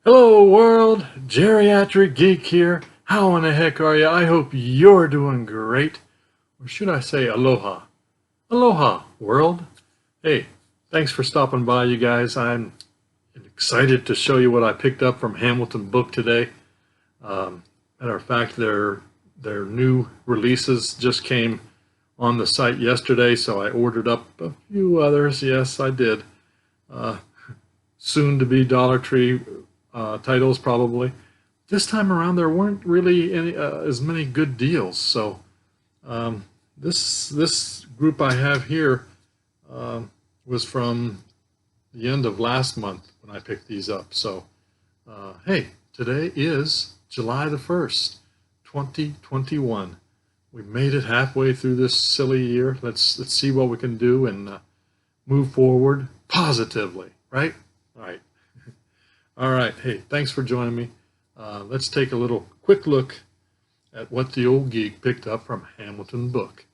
Hello world, Geriatric Geek here. How in the heck are you? I hope you're doing great. Or should I say aloha? Aloha world. Hey, thanks for stopping by you guys. I'm excited to show you what I picked up from Hamilton Book today. Matter of fact, their new releases just came on the site yesterday, so I ordered up a few others. Yes, I did. Uh, Soon to be Dollar Tree titles probably. This time around there weren't really any, as many good deals. So this group I have here was from the end of last month when I picked these up. So hey, today is July the 1st, 2021. We made it halfway through this silly year. Let's see what we can do and move forward positively, right? All right. All right. Hey, thanks for joining me. Let's take a quick look at what the old geek picked up from Hamilton Book.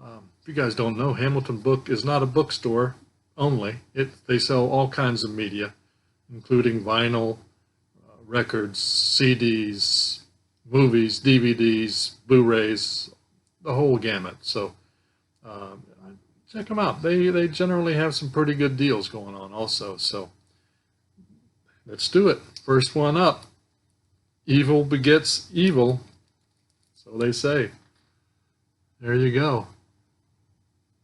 If you guys don't know, Hamilton Book is not a bookstore only. They sell all kinds of media, including vinyl, records, CDs, movies, DVDs, Blu-rays, the whole gamut. So check them out. They generally have some pretty good deals going on also. So let's do it. First one up. Evil begets evil. So they say. There you go.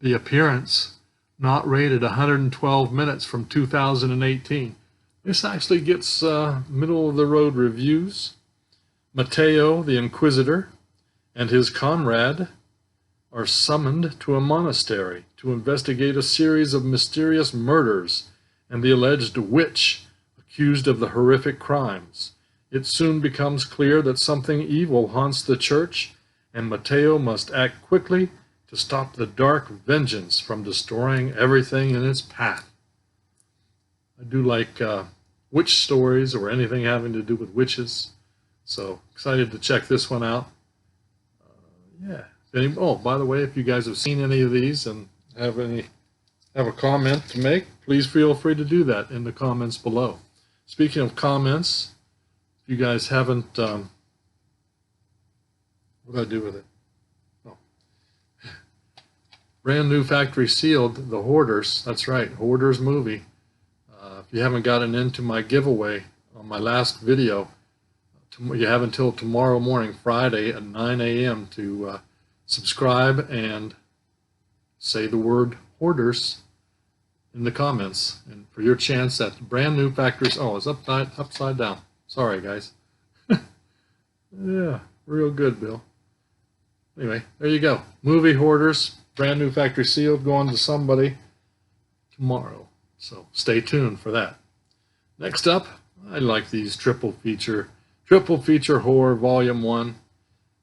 The Appearance, not rated, 112 minutes from 2018. This actually gets middle of the road reviews. Matteo, the Inquisitor, and his comrade are summoned to a monastery to investigate a series of mysterious murders and the alleged witch accused of the horrific crimes. It soon becomes clear that something evil haunts the church, and Matteo must act quickly to stop the dark vengeance from destroying everything in its path. I do like witch stories or anything having to do with witches, so excited to check this one out. Yeah. Oh, by the way, if you guys have seen any of these and have a comment to make, please feel free to do that in the comments below. Speaking of comments, if you guys haven't, what did I do with it? Oh. Brand new factory sealed, The Hoarders. That's right, Hoarders movie. If you haven't gotten into my giveaway on my last video, you have until tomorrow morning, Friday at 9 a.m. to subscribe and say the word Hoarders in the comments, and for your chance at brand new factories. Oh, it's upside down. Sorry, guys. Yeah, real good, Bill. Anyway, there you go. Movie Hoarders, brand new factory sealed, going to somebody tomorrow. So stay tuned for that. Next up, I like these triple feature horror volume 1.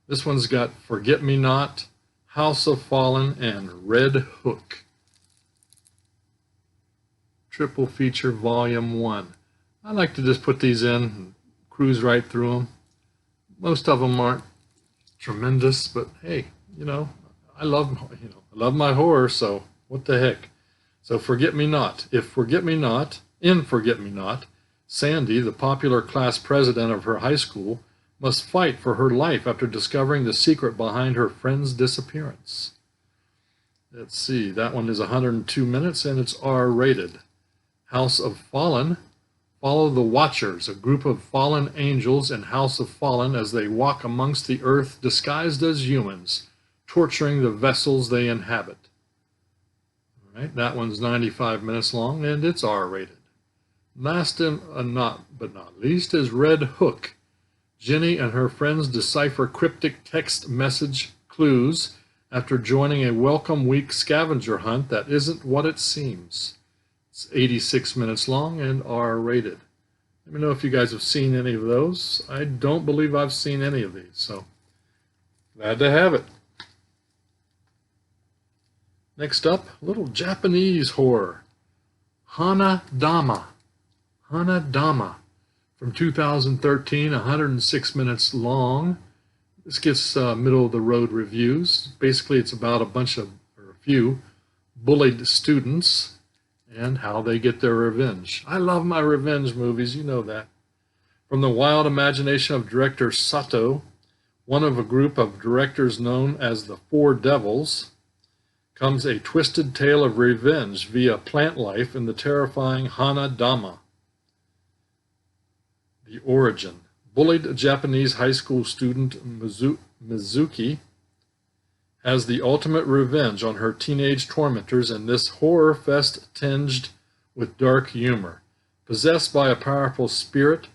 This one's got Forget Me Not, House of Fallen, and Red Hook. Triple feature volume 1. I like to just put these in and cruise right through them. Most of them aren't tremendous, but hey, I love my horror, so what the heck. So Forget Me Not. In Forget Me Not, Sandy, the popular class president of her high school, must fight for her life after discovering the secret behind her friend's disappearance. Let's see, that one is 102 minutes and it's R-rated. House of Fallen. Follow the Watchers, a group of fallen angels in House of Fallen as they walk amongst the earth disguised as humans, torturing the vessels they inhabit. All right, that one's 95 minutes long and it's R-rated. Last and not least is Red Hook. Jenny and her friends decipher cryptic text message clues after joining a Welcome Week scavenger hunt that isn't what it seems. It's 86 minutes long and R-rated. Let me know if you guys have seen any of those. I don't believe I've seen any of these, so glad to have it. Next up, a little Japanese horror. Hana-dama. Hana-dama. From 2013, 106 minutes long. This gets middle of the road reviews. Basically, it's about a few bullied students and how they get their revenge. I love my revenge movies, you know that. From the wild imagination of director Sato, one of a group of directors known as the Four Devils, comes a twisted tale of revenge via plant life in the terrifying Hana Dama. The origin. Bullied Japanese high school student Mizuki has the ultimate revenge on her teenage tormentors in this horror fest tinged with dark humor. Possessed by a powerful spirit,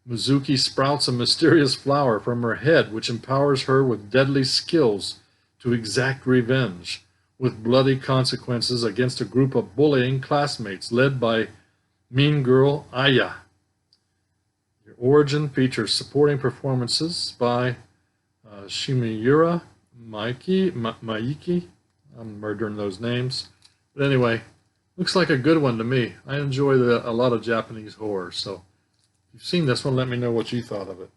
Mizuki sprouts a mysterious flower from her head which empowers her with deadly skills to exact revenge, with bloody consequences against a group of bullying classmates led by mean girl Aya. Your origin features supporting performances by Shimiura Maiki. I'm murdering those names. But anyway, looks like a good one to me. I enjoy a lot of Japanese horror, so if you've seen this one, let me know what you thought of it.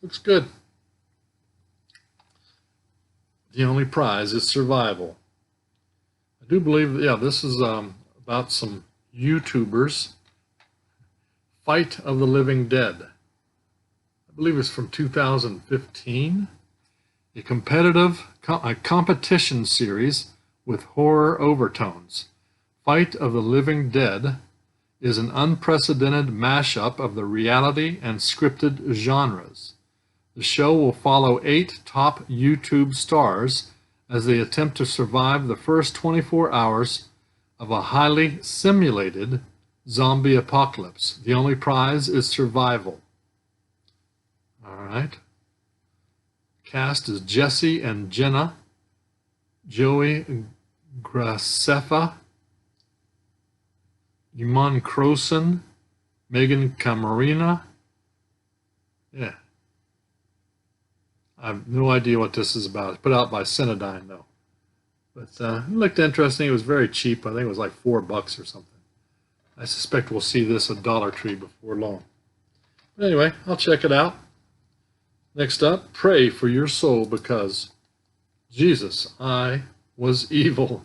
Looks good. The only prize is survival. I do believe, yeah, this is about some YouTubers. Fight of the Living Dead. I believe it's from 2015. A competition series with horror overtones. Fight of the Living Dead is an unprecedented mashup of the reality and scripted genres. The show will follow 8 top YouTube stars as they attempt to survive the first 24 hours of a highly simulated zombie apocalypse. The only prize is survival. All right. Cast is Jesse and Jenna, Joey Graceffa, Iman Croson, Megan Camarena. Yeah. I have no idea what this is about. It's put out by Cinedyne, though. But it looked interesting. It was very cheap. I think it was like $4 or something. I suspect we'll see this at Dollar Tree before long. But anyway, I'll check it out. Next up, pray for your soul because Jesus, I was evil.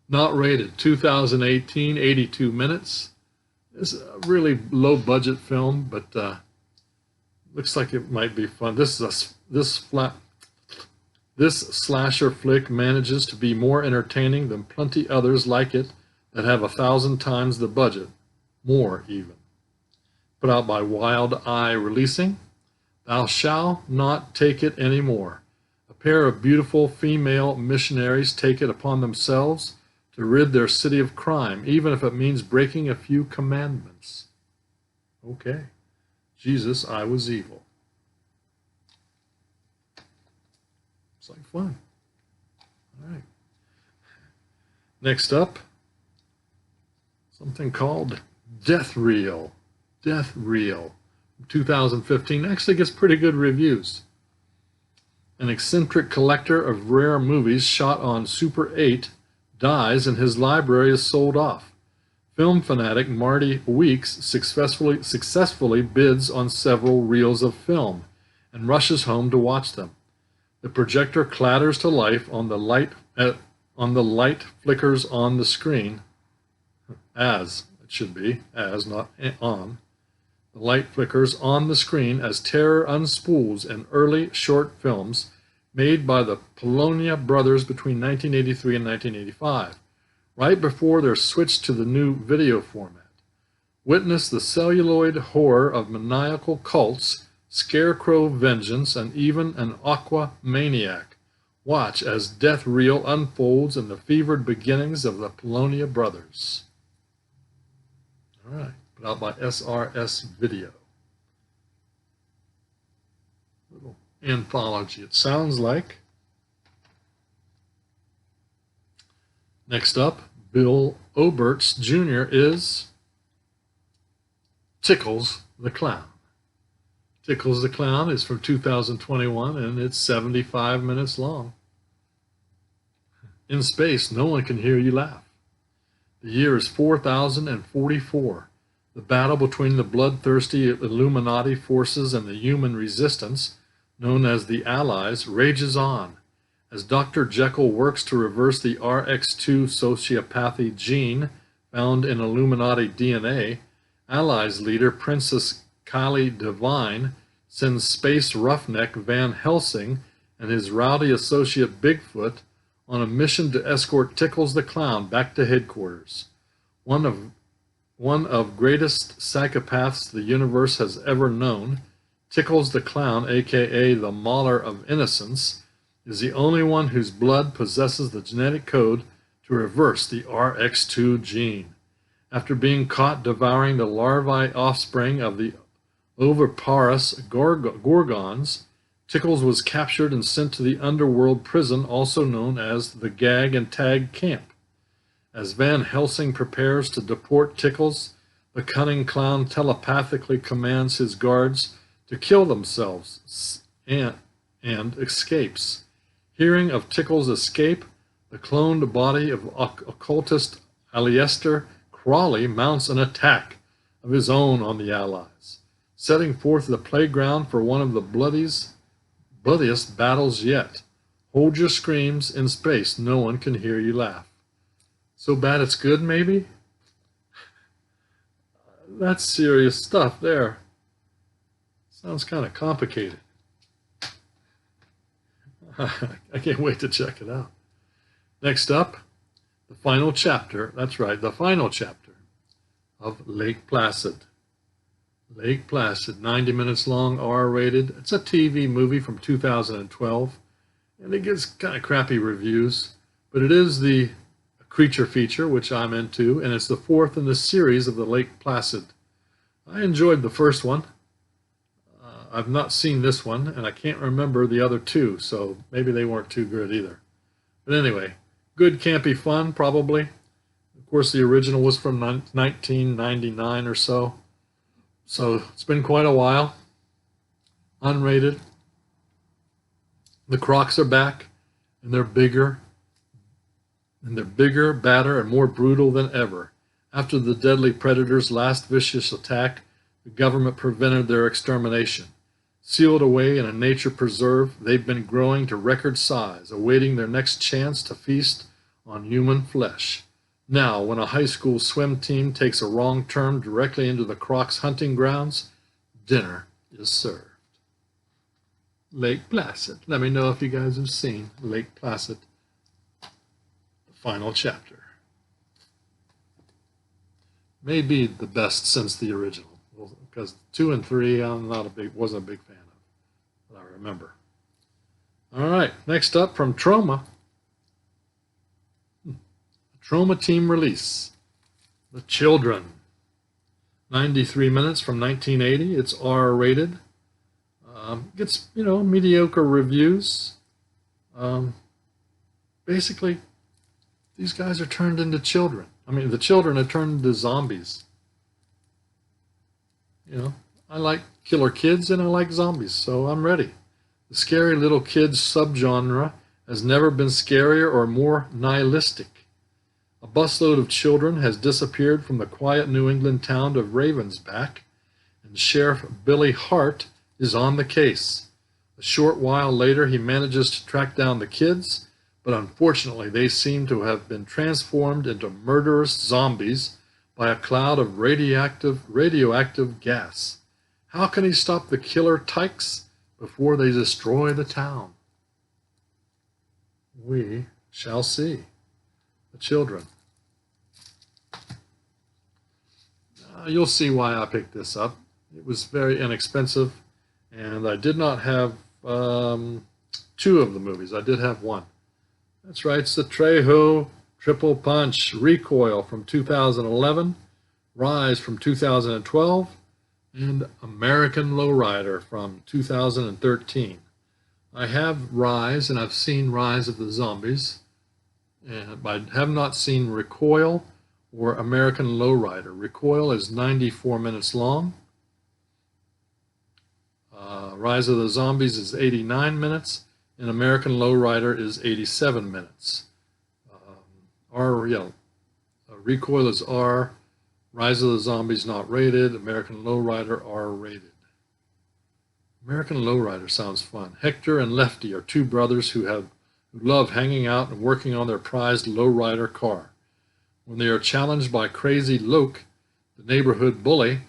Not rated, 2018, 82 minutes. It's a really low budget film, but looks like it might be fun. This slasher flick manages to be more entertaining than plenty others like it that have 1,000 times the budget, more even. Put out by Wild Eye Releasing. Thou shalt not take it any more. A pair of beautiful female missionaries take it upon themselves to rid their city of crime, even if it means breaking a few commandments. Okay. Jesus, I was evil. It's like fun. All right. Next up, something called Death Reel. Death Reel. 2015 actually gets pretty good reviews. An eccentric collector of rare movies shot on Super 8 dies and his library is sold off. Film fanatic Marty Weeks successfully bids on several reels of film and rushes home to watch them. The projector clatters to life on the light flickers on the screen, as it should be, as not on. The light flickers on the screen as terror unspools in early short films made by the Polonia brothers between 1983 and 1985, right before their switch to the new video format. Witness the celluloid horror of maniacal cults, scarecrow vengeance, and even an aqua maniac. Watch as Death Reel unfolds in the fevered beginnings of the Polonia brothers. All right. Put out by SRS Video. Little anthology, it sounds like. Next up, Bill Oberts Jr. is Tickles the Clown. Tickles the Clown is from 2021 and it's 75 minutes long. In space, no one can hear you laugh. The year is 4044. The battle between the bloodthirsty Illuminati forces and the human resistance, known as the Allies, rages on. As Dr. Jekyll works to reverse the RX2 sociopathy gene found in Illuminati DNA, Allies leader Princess Kylie Devine sends space roughneck Van Helsing and his rowdy associate Bigfoot on a mission to escort Tickles the Clown back to headquarters. One of greatest psychopaths the universe has ever known, Tickles the Clown, aka the Mauler of Innocence, is the only one whose blood possesses the genetic code to reverse the RX2 gene. After being caught devouring the larvae offspring of the oviparous gorgons, Tickles was captured and sent to the underworld prison, also known as the Gag and Tag Camp. As Van Helsing prepares to deport Tickles, the cunning clown telepathically commands his guards to kill themselves and escapes. Hearing of Tickles' escape, the cloned body of occultist Aleister Crowley mounts an attack of his own on the Allies, setting forth the playground for one of the bloodiest battles yet. Hold your screams. In space, no one can hear you laugh. So bad it's good, maybe? That's serious stuff there. Sounds kind of complicated. I can't wait to check it out. Next up, the final chapter. That's right, the final chapter of Lake Placid. Lake Placid, 90 minutes long, R-rated. It's a TV movie from 2012, and it gets kind of crappy reviews, but it is the creature feature, which I'm into, and it's the fourth in the series of the Lake Placid. I enjoyed the first one. I've not seen this one, and I can't remember the other two, so maybe they weren't too good either. But anyway, good campy fun, probably. Of course, the original was from 1999 or so. So it's been quite a while. Unrated. The Crocs are back, and they're bigger. And they're bigger, badder, and more brutal than ever. After the deadly predator's last vicious attack, the government prevented their extermination. Sealed away in a nature preserve, they've been growing to record size, awaiting their next chance to feast on human flesh. Now, when a high school swim team takes a wrong turn directly into the Crocs' hunting grounds, dinner is served. Lake Placid. Let me know if you guys have seen Lake Placid, the final chapter. Maybe the best since the original, because 2 and 3 wasn't a big fan of, but I remember. All right, next up from Troma. Troma team release, The Children. 93 minutes from 1980. It's R-rated. Gets, mediocre reviews. Basically, these guys are turned into children. I mean, the children are turned into zombies. I like killer kids and I like zombies, so I'm ready. The scary little kids subgenre has never been scarier or more nihilistic. A busload of children has disappeared from the quiet New England town of Ravensback, and Sheriff Billy Hart is on the case. A short while later, he manages to track down the kids, but unfortunately they seem to have been transformed into murderous zombies by a cloud of radioactive gas. How can he stop the killer tykes before they destroy the town? We shall see. The Children. You'll see why I picked this up. It was very inexpensive, and I did not have 2 of the movies. I did have 1. That's right, it's the Trejo Triple Punch, Recoil from 2011, Rise from 2012, and American Lowrider from 2013. I have Rise, and I've seen Rise of the Zombies, but I have not seen Recoil or American Lowrider. Recoil is 94 minutes long. Rise of the Zombies is 89 minutes, and American Lowrider is 87 minutes. Recoil is R, Rise of the Zombies not rated, American Lowrider R rated. American Lowrider sounds fun. Hector and Lefty are 2 brothers who love hanging out and working on their prized lowrider car. When they are challenged by Crazy Loke, the neighborhood bully,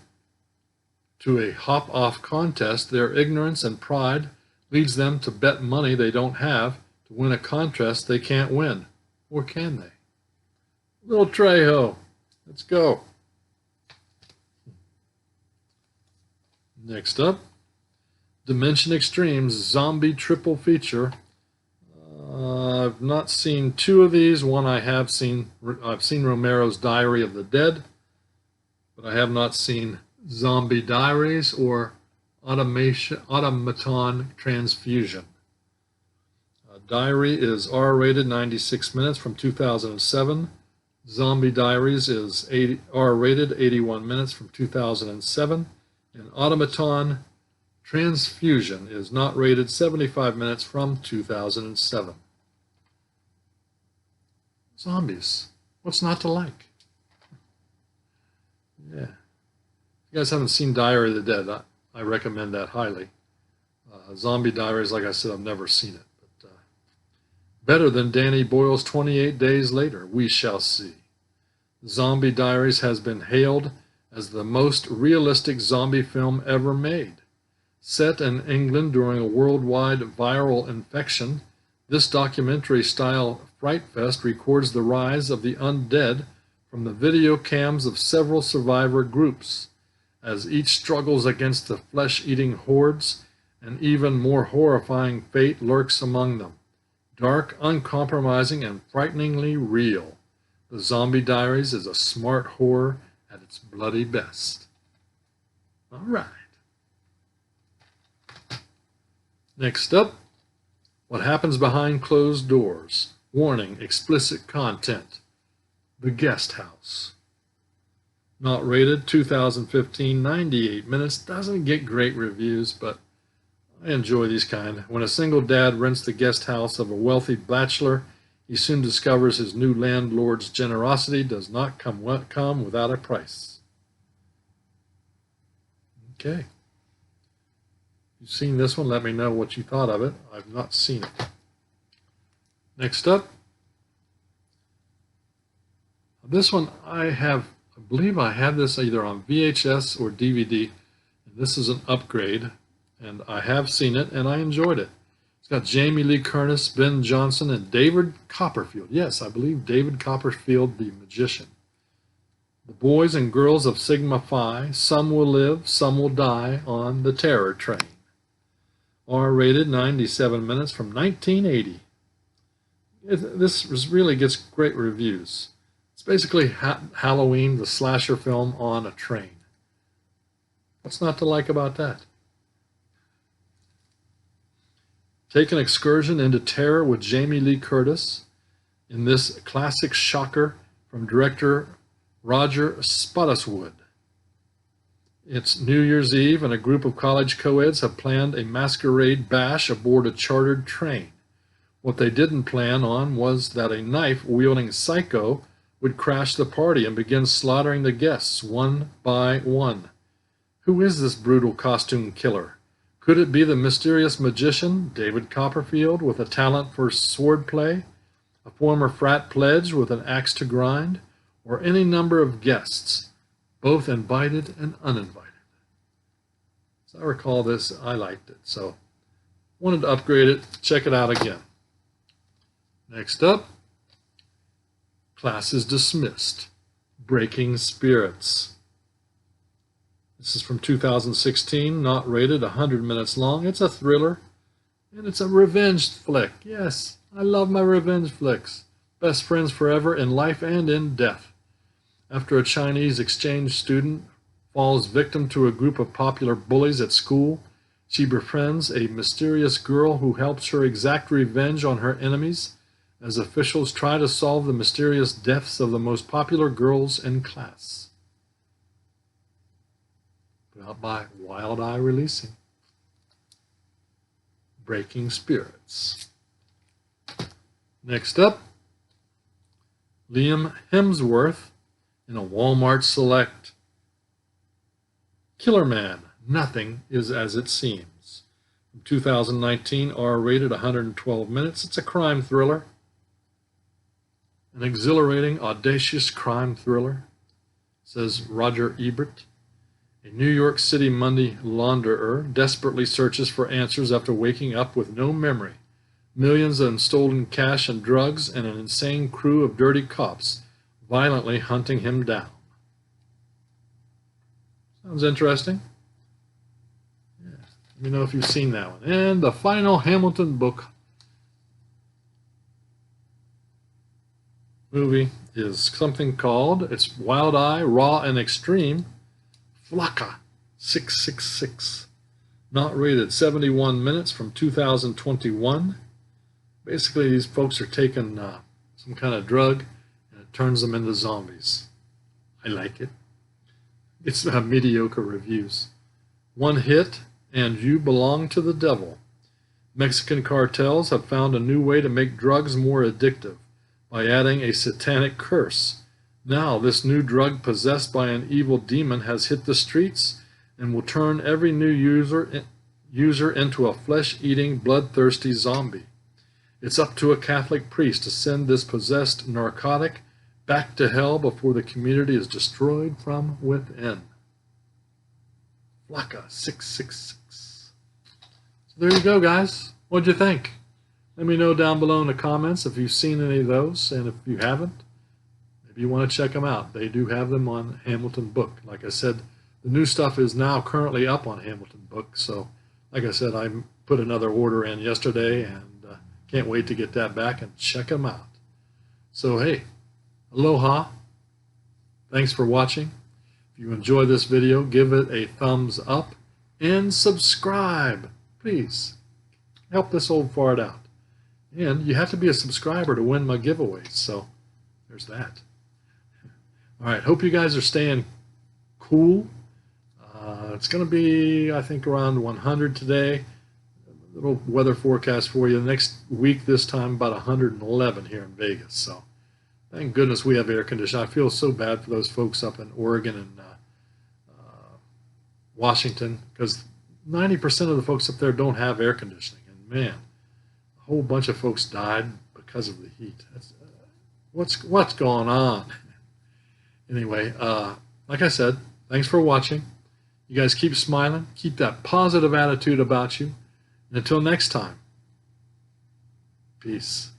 to a hop-off contest, their ignorance and pride leads them to bet money they don't have to win a contest they can't win. Or can they? Little Trejo, let's go. Next up, Dimension Extreme's zombie triple feature. I've not seen two of these. One I have seen. I've seen Romero's Diary of the Dead, but I have not seen Zombie Diaries or Automaton Transfusion. Diary is R-rated, 96 minutes, from 2007. Zombie Diaries is R-rated, 81 minutes, from 2007. And Automaton Transfusion is not rated, 75 minutes, from 2007. Zombies. What's not to like? Yeah. If you guys haven't seen Diary of the Dead, I recommend that highly. Zombie Diaries, like I said, I've never seen it. But better than Danny Boyle's 28 Days Later, we shall see. Zombie Diaries has been hailed as the most realistic zombie film ever made. Set in England during a worldwide viral infection, this documentary-style fright fest records the rise of the undead from the video cams of several survivor groups, as each struggles against the flesh-eating hordes. An even more horrifying fate lurks among them. Dark, uncompromising, and frighteningly real. The Zombie Diaries is a smart horror at its bloody best. All right. Next up, what happens behind closed doors. Warning, explicit content. The Guest House. Not rated, 2015, 98 minutes. Doesn't get great reviews, but I enjoy these kind. When a single dad rents the guest house of a wealthy bachelor, he soon discovers his new landlord's generosity does not come without a price. Okay. You've seen this one, let me know what you thought of it. I've not seen it. Next up, this one I believe I have this either on VHS or DVD. And this is an upgrade, and I have seen it, and I enjoyed it. It's got Jamie Lee Curtis, Ben Johnson, and David Copperfield. Yes, I believe David Copperfield, the magician. The boys and girls of Sigma Phi, some will live, some will die on the terror train. R-rated, 97 minutes, from 1980. This really gets great reviews. It's basically Halloween, the slasher film on a train. What's not to like about that? Take an excursion into terror with Jamie Lee Curtis in this classic shocker from director Roger Spottiswoode. It's New Year's Eve, and a group of college co-eds have planned a masquerade bash aboard a chartered train. What they didn't plan on was that a knife-wielding psycho would crash the party and begin slaughtering the guests one by one. Who is this brutal costume killer? Could it be the mysterious magician, David Copperfield, with a talent for swordplay, a former frat pledge with an axe to grind, or any number of guests, both invited and uninvited? As I recall this, I liked it, so wanted to upgrade it. Check it out again. Next up, Class is Dismissed, Breaking Spirits. This is from 2016, not rated, 100 minutes long. It's a thriller, and it's a revenge flick. Yes, I love my revenge flicks. Best friends forever in life and in death. After a Chinese exchange student falls victim to a group of popular bullies at school, she befriends a mysterious girl who helps her exact revenge on her enemies as officials try to solve the mysterious deaths of the most popular girls in class. Put out by Wild Eye Releasing. Breaking Spirits. Next up, Liam Hemsworth in a Walmart Select. Killer Man, Nothing is as It Seems. From 2019, R-rated, 112 minutes. It's a crime thriller. An exhilarating, audacious crime thriller, says Roger Ebert. A New York City Monday launderer desperately searches for answers after waking up with no memory, millions in stolen cash and drugs, and an insane crew of dirty cops violently hunting him down. Sounds interesting. Yeah. Let me know if you've seen that one. And the final Hamilton book movie is something called, it's Wild Eye, Raw and Extreme, Flocka 666. Not rated, 71 minutes from 2021. Basically, these folks are taking some kind of drug and it turns them into zombies. I like it. It's mediocre reviews. One hit and you belong to the devil. Mexican cartels have found a new way to make drugs more addictive by adding a satanic curse. Now, this new drug possessed by an evil demon has hit the streets and will turn every new user into a flesh-eating, bloodthirsty zombie. It's up to a Catholic priest to send this possessed narcotic back to hell before the community is destroyed from within. Flocka 666. So there you go, guys. What'd you think? Let me know down below in the comments if you've seen any of those, and if you haven't, maybe you want to check them out. They do have them on Hamilton Book. Like I said, the new stuff is now currently up on Hamilton Book, so like I said, I put another order in yesterday, and can't wait to get that back and check them out. So hey, aloha. Thanks for watching. If you enjoyed this video, give it a thumbs up and subscribe. Please help this old fart out. And you have to be a subscriber to win my giveaways, so there's that. All right, hope you guys are staying cool. It's going to be, I think, around 100 today. A little weather forecast for you. Next week, this time, about 111 here in Vegas. So thank goodness we have air conditioning. I feel so bad for those folks up in Oregon and Washington, because 90% of the folks up there don't have air conditioning. And man, a whole bunch of folks died because of the heat. What's going on? Anyway, like I said, thanks for watching. You guys keep smiling. Keep that positive attitude about you. And until next time, peace.